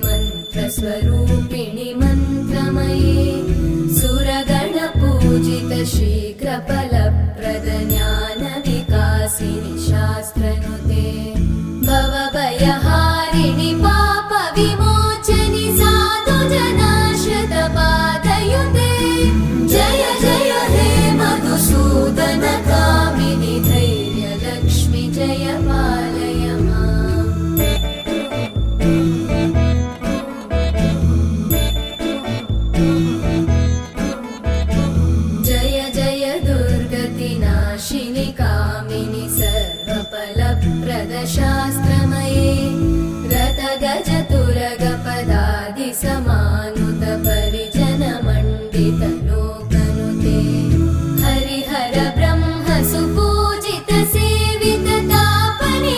मन्त्रस्वरूपिणि मन्त्रमये सुरगणपूजित शीघ्रफलप्रद ज्ञानविकासिनि शास्त्रनुते भवभयहारिणि पापविमोचनि साधुजनाश्रितपादयुते जय जय हे मधुसूदन कामिनि धैर्यलक्ष्मि जय पालय माम्। जय जय दुर्गतिनाशिनि कामिनि सर्वफलप्रद शास्त्र